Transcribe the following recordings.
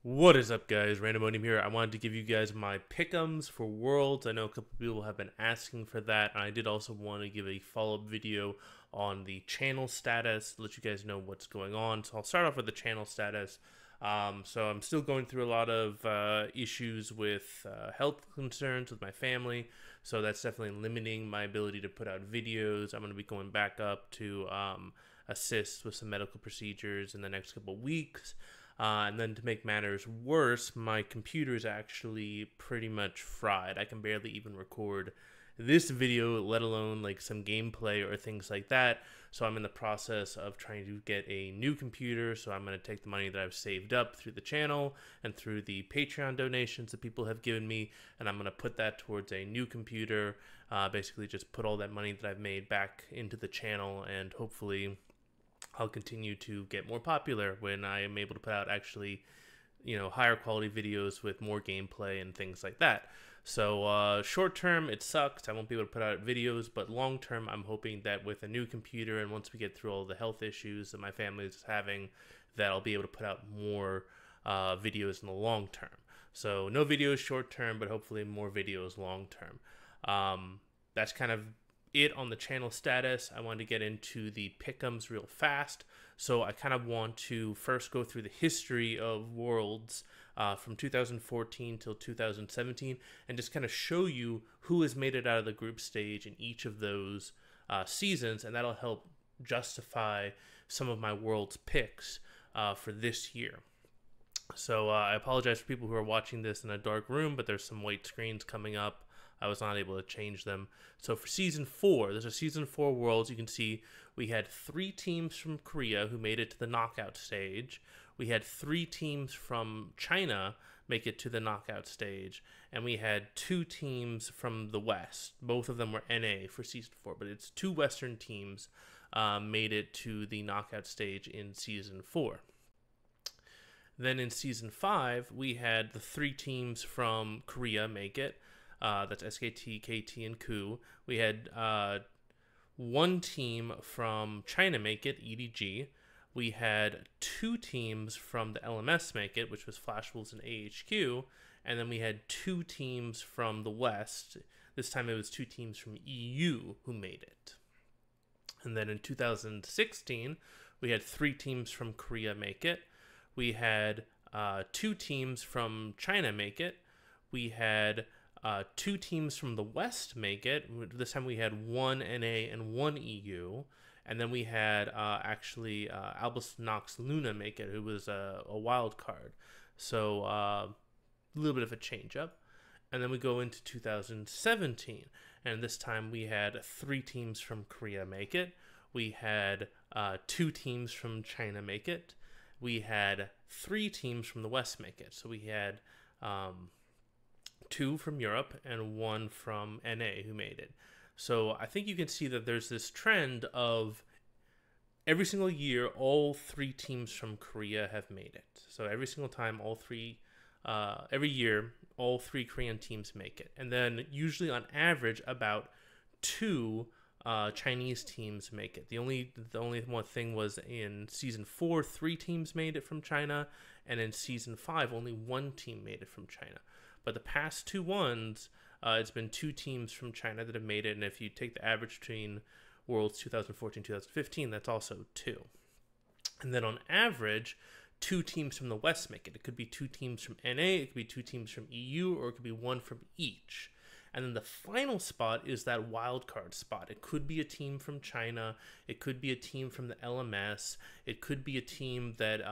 What is up, guys? Randomonium here. I wanted to give you guys my pick'ems for Worlds. I know a couple people have been asking for that, and I did also want to give a follow-up video on the channel status to let you guys know what's going on. So I'll start off with the channel status. So I'm still going through a lot of issues with health concerns with my family, so that's definitely limiting my ability to put out videos. I'm going to be going back up to assist with some medical procedures in the next couple weeks. And then to make matters worse, my computer is actually pretty much fried. I can barely even record this video, let alone like some gameplay or things like that. So I'm in the process of trying to get a new computer. So I'm going to take the money that I've saved up through the channel and through the Patreon donations that people have given me, and I'm going to put that towards a new computer. Basically just put all that money that I've made back into the channel, and hopefully I'll continue to get more popular when I am able to put out actually, higher quality videos with more gameplay and things like that. So short term, it sucks. I won't be able to put out videos, but long term, I'm hoping that with a new computer and once we get through all the health issues that my family is having, that I'll be able to put out more videos in the long term. So no videos short term, but hopefully more videos long term. That's kind of it on the channel status. I wanted to get into the pick'ems real fast, so I kind of want to first go through the history of Worlds from 2014 till 2017 and just kind of show you who has made it out of the group stage in each of those seasons, and that'll help justify some of my Worlds picks for this year. So I apologize for people who are watching this in a dark room, but there's some white screens coming up. I was not able to change them. So for Season 4, there's a Season 4 Worlds. You can see we had 3 teams from Korea who made it to the knockout stage. We had 3 teams from China make it to the knockout stage. And we had 2 teams from the West. Both of them were NA for Season 4, but it's 2 Western teams made it to the knockout stage in Season 4. Then in Season 5, we had the 3 teams from Korea make it. That's SKT, KT, and KU. We had 1 team from China make it, EDG. We had 2 teams from the LMS make it, which was Flash Wolves and AHQ. And then we had 2 teams from the West. This time it was 2 teams from EU who made it. And then in 2016, we had 3 teams from Korea make it. We had 2 teams from China make it. We had 2 teams from the West make it. This time we had 1 NA and 1 EU. And then we had Albus Nox Luna make it, who was a wild card. So a little bit of a change up. And then we go into 2017. And this time we had 3 teams from Korea make it. We had 2 teams from China make it. We had 3 teams from the West make it. So we had 2 from Europe and 1 from NA who made it. So I think you can see that there's this trend of every single year, all 3 teams from Korea have made it. So every single time, every year, all 3 Korean teams make it. And then usually on average, about 2 Chinese teams make it. The only one thing was in Season 4, 3 teams made it from China, and in Season 5, only 1 team made it from China. But the past 2 ones, it's been 2 teams from China that have made it, and if you take the average between Worlds 2014 2015, that's also 2. And then on average, 2 teams from the West make it. It could be 2 teams from NA, it could be 2 teams from EU, or it could be 1 from each. And then the final spot is that wild card spot. It could be a team from China. It could be a team from the LMS. It could be a team that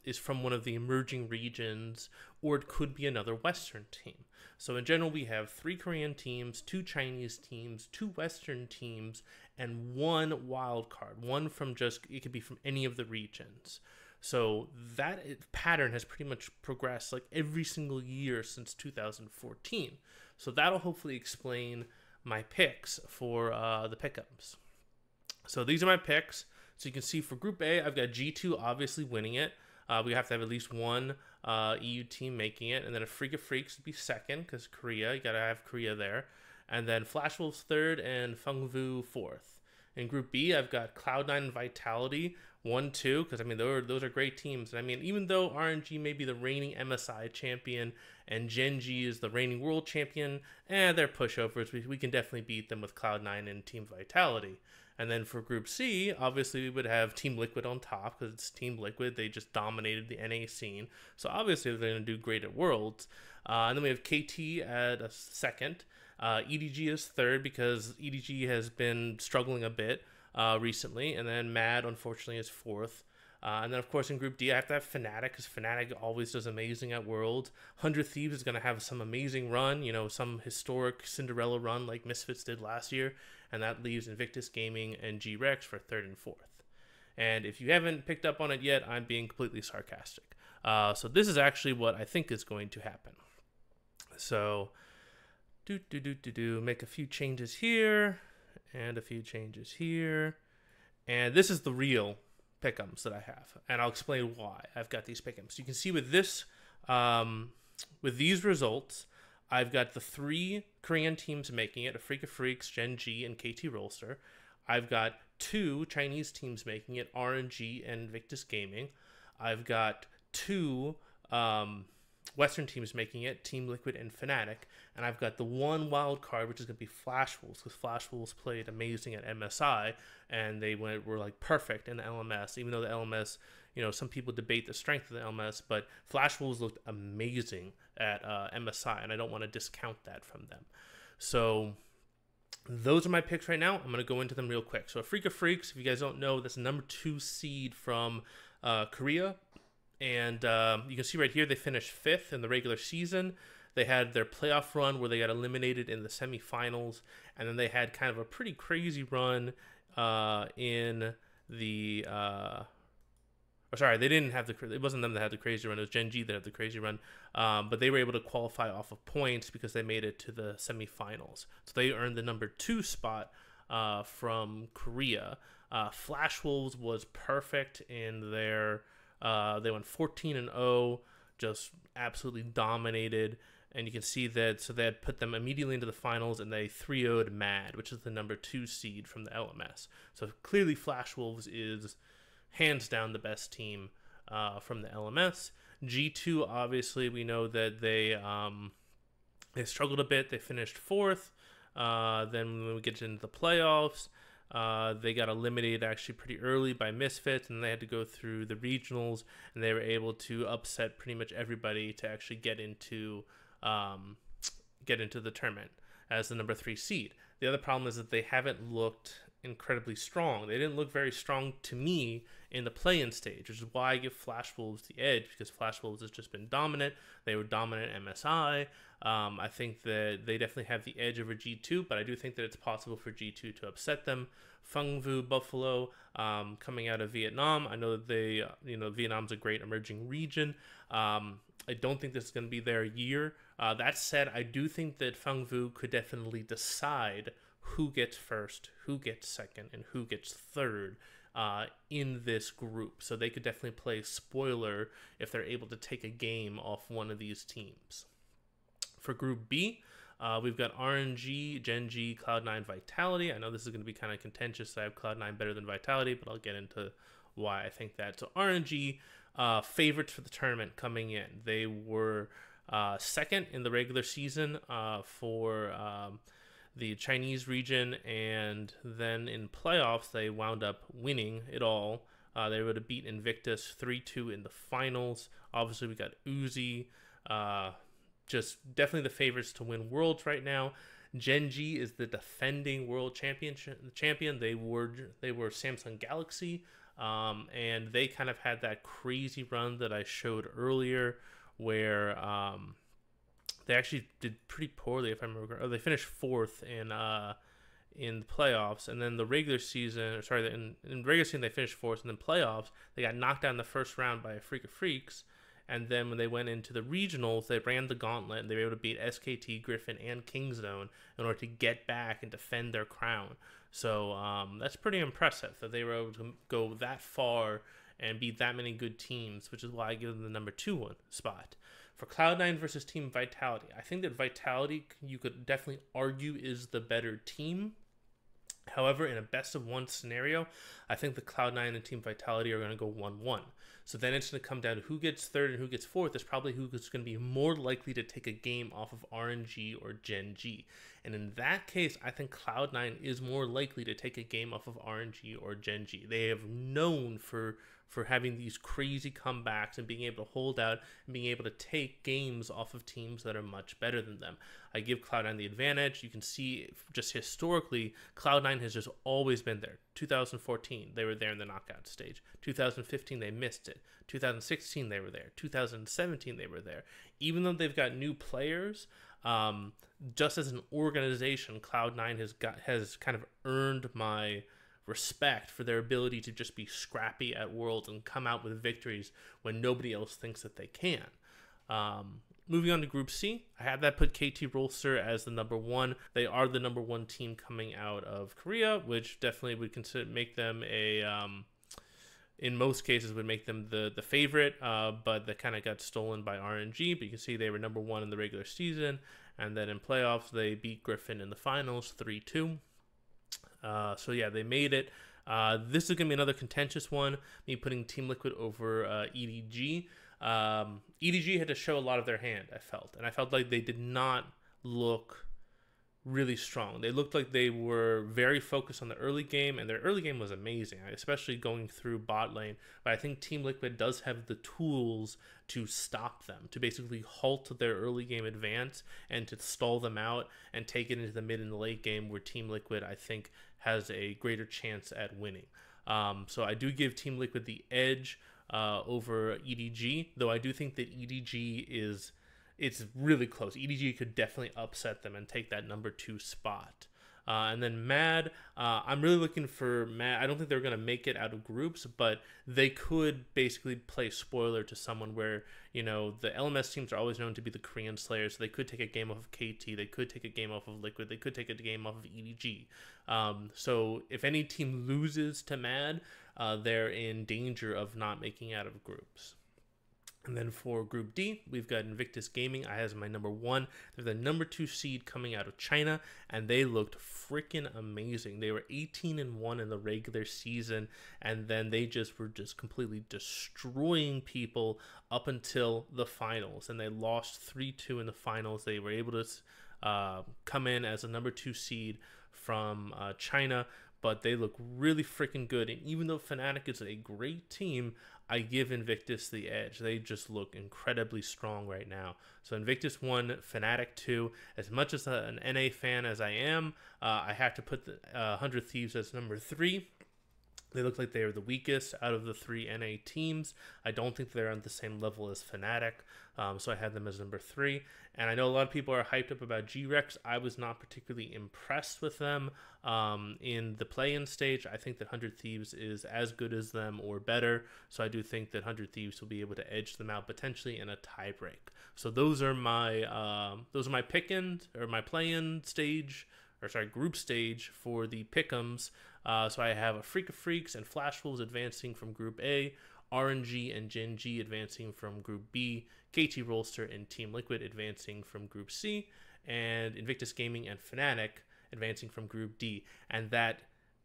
is from one of the emerging regions, or it could be another Western team. So in general, we have 3 Korean teams, 2 Chinese teams, 2 Western teams, and 1 wild card. One from it could be from any of the regions. So that pattern has pretty much progressed like every single year since 2014. So that'll hopefully explain my picks for the pick'ems. So these are my picks. So you can see for Group A, I've got G2 obviously winning it. We have to have at least 1 EU team making it. And then a Freak of Freaks would be second because Korea. You got to have Korea there. And then Flash Wolves third and Fengvu fourth. In Group B, I've got Cloud9 and Vitality 1, 2, because I mean those are great teams. And I mean, even though RNG may be the reigning MSI champion and Gen G is the reigning world champion, they're pushovers. We can definitely beat them with Cloud9 and Team Vitality. And then for Group C, obviously we would have Team Liquid on top because it's Team Liquid. They just dominated the NA scene. So obviously they're going to do great at Worlds. And then we have KT at a second. EDG is third because EDG has been struggling a bit recently. And then MAD, unfortunately, is fourth. And then, of course, in Group D, I have to have Fnatic because Fnatic always does amazing at Worlds. 100 Thieves is going to have some amazing run, you know, some historic Cinderella run like Misfits did last year. And that leaves Invictus Gaming and G-Rex for third and fourth. And if you haven't picked up on it yet, I'm being completely sarcastic. So this is actually what I think is going to happen. So, make a few changes here and a few changes here. And this is the real pick'ems that I have, and I'll explain why I've got these pick'ems. You can see with this, with these results, I've got the 3 Korean teams making it: Freak of Freaks, Gen G, and KT Rolster. I've got 2 Chinese teams making it: RNG and Invictus Gaming. I've got 2 Western teams making it: Team Liquid and Fnatic. And I've got the 1 wild card, which is going to be Flash Wolves, because Flash Wolves played amazing at MSI, and they were like perfect in the LMS. Even though the LMS, you know, some people debate the strength of the LMS, but Flash Wolves looked amazing at MSI, and I don't want to discount that from them. So those are my picks right now. I'm going to go into them real quick. So Freak of Freaks, if you guys don't know, that's the number 2 seed from Korea. And you can see right here, they finished 5th in the regular season. They had their playoff run where they got eliminated in the semifinals. And then they had kind of a pretty crazy run in the... sorry, they didn't have it wasn't them that had the crazy run. It was Gen G that had the crazy run. But they were able to qualify off of points because they made it to the semifinals. So they earned the number 2 spot from Korea. Flash Wolves was perfect in their... they went 14-0, just absolutely dominated. And you can see that, so they had put them immediately into the finals, and they 3-0'd MAD, which is the number 2 seed from the LMS. So clearly Flash Wolves is hands down the best team from the LMS. G2, obviously, we know that they struggled a bit. They finished 4th. Then when we get into the playoffs, they got eliminated actually pretty early by Misfits, and they had to go through the regionals, and they were able to upset pretty much everybody to actually get into the tournament as the number 3 seed. The other problem is that they haven't looked incredibly strong. They didn't look very strong to me in the play-in stage, which is why I give Flash Wolves the edge, because Flash Wolves has just been dominant. They were dominant at MSI. I think that they definitely have the edge over G2, but I do think that it's possible for G2 to upset them. Phung Vu Buffalo, coming out of Vietnam. I know that they, Vietnam's a great emerging region. I don't think this is going to be their year. That said, I do think that Phung Vu could definitely decide who gets first, who gets second, and who gets third in this group. So they could definitely play spoiler if they're able to take a game off one of these teams. For Group B, we've got RNG, Gen G, Cloud9, Vitality. I know this is going to be kind of contentious. I have Cloud9 better than Vitality, but I'll get into why I think that. So RNG, favorites for the tournament coming in. They were second in the regular season for the Chinese region, and then in playoffs they wound up winning it all. They were able to beat Invictus 3-2 in the finals. Obviously we got Uzi, just definitely the favorites to win Worlds right now. Gen G is the defending world champion. They were Samsung Galaxy, and they kind of had that crazy run that I showed earlier, where they actually did pretty poorly, if I remember. Oh, they finished 4th in the playoffs, and then the regular season, in regular season they finished 4th, and then playoffs they got knocked out in the first round by a Freak of Freaks. And then when they went into the regionals, they ran the gauntlet, and they were able to beat SKT, Griffin, and Kingzone in order to get back and defend their crown. So that's pretty impressive that they were able to go that far and beat that many good teams, which is why I give them the number 2 spot. For Cloud9 versus Team Vitality, I think that Vitality, you could definitely argue, is the better team. However, in a best of one scenario, I think the Cloud9 and Team Vitality are going to go 1-1. So then it's going to come down to who gets third and who gets fourth. It's probably who's going to be more likely to take a game off of RNG or Gen G. And in that case, I think Cloud9 is more likely to take a game off of RNG or Gen G. They have known for having these crazy comebacks and being able to hold out and being able to take games off of teams that are much better than them. I give Cloud9 the advantage. You can see just historically, Cloud9 has just always been there. 2014, they were there in the knockout stage. 2015, they missed it. 2016, they were there. 2017, they were there. Even though they've got new players, just as an organization, Cloud9 has kind of earned my respect for their ability to just be scrappy at Worlds and come out with victories when nobody else thinks that they can. Moving on to Group C, I had that put KT Rolster as the number one. They are the number one team coming out of Korea, which definitely would make them in most cases would make them the favorite, but that kind of got stolen by RNG. But you can see they were number one in the regular season, and then in playoffs they beat Griffin in the finals 3-2. So yeah, they made it. This is going to be another contentious one, me putting Team Liquid over EDG. EDG had to show a lot of their hand, I felt. And I felt like they did not look really strong. They looked like they were very focused on the early game, and their early game was amazing, especially going through bot lane. But I think Team Liquid does have the tools to stop them, to basically halt their early game advance and to stall them out and take it into the mid and the late game, where Team Liquid, I think, has a greater chance at winning. So I do give Team Liquid the edge over EDG, though I do think that EDG it's really close. EDG could definitely upset them and take that number 2 spot. And then Mad, I'm really looking for Mad. I don't think they're going to make it out of groups, but they could basically play spoiler to someone where, you know, the LMS teams are always known to be the Korean Slayers. So they could take a game off of KT. They could take a game off of Liquid. They could take a game off of EDG. So if any team loses to Mad, they're in danger of not making out of groups. And then for Group D, we've got Invictus Gaming. I have my number 1. They're the number 2 seed coming out of China, and they looked freaking amazing. They were 18-1 in the regular season, and then they were completely destroying people up until the finals. And they lost 3-2 in the finals. They were able to come in as a number 2 seed from China, but they look really freaking good. And even though Fnatic is a great team, I give Invictus the edge. They just look incredibly strong right now. So Invictus 1, Fnatic 2. As much as an NA fan as I am, I have to put the 100 Thieves as number 3. They look like they are the weakest out of the 3 NA teams. I don't think they're on the same level as Fnatic, so I had them as number 3. And I know a lot of people are hyped up about G-Rex. I was not particularly impressed with them in the play-in stage. I think that 100 Thieves is as good as them or better, so I do think that 100 Thieves will be able to edge them out potentially in a tie-break. So those are my pick-in or my play-in stage, or sorry, group stage for the pick'ems. So I have a Freak of Freaks and Flash Wolves advancing from Group A, RNG and Gen G advancing from Group B, KT Rolster and Team Liquid advancing from Group C, and Invictus Gaming and Fnatic advancing from Group D. And that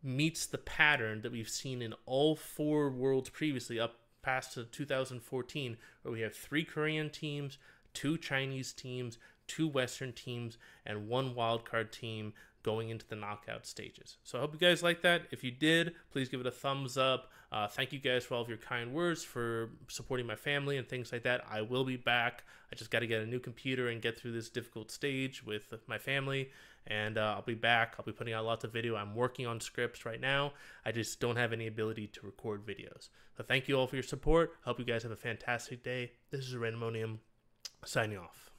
meets the pattern that we've seen in all 4 worlds previously up past to 2014, where we have 3 Korean teams, 2 Chinese teams, 2 Western teams, and 1 wildcard team going into the knockout stages. So I hope you guys like that. If you did, please give it a thumbs up. Thank you guys for all of your kind words, for supporting my family and things like that. I will be back. I just got to get a new computer and get through this difficult stage with my family, and I'll be back. I'll be putting out lots of video. I'm working on scripts right now. I just don't have any ability to record videos. So thank you all for your support. Hope you guys have a fantastic day. This is Randomonium signing off.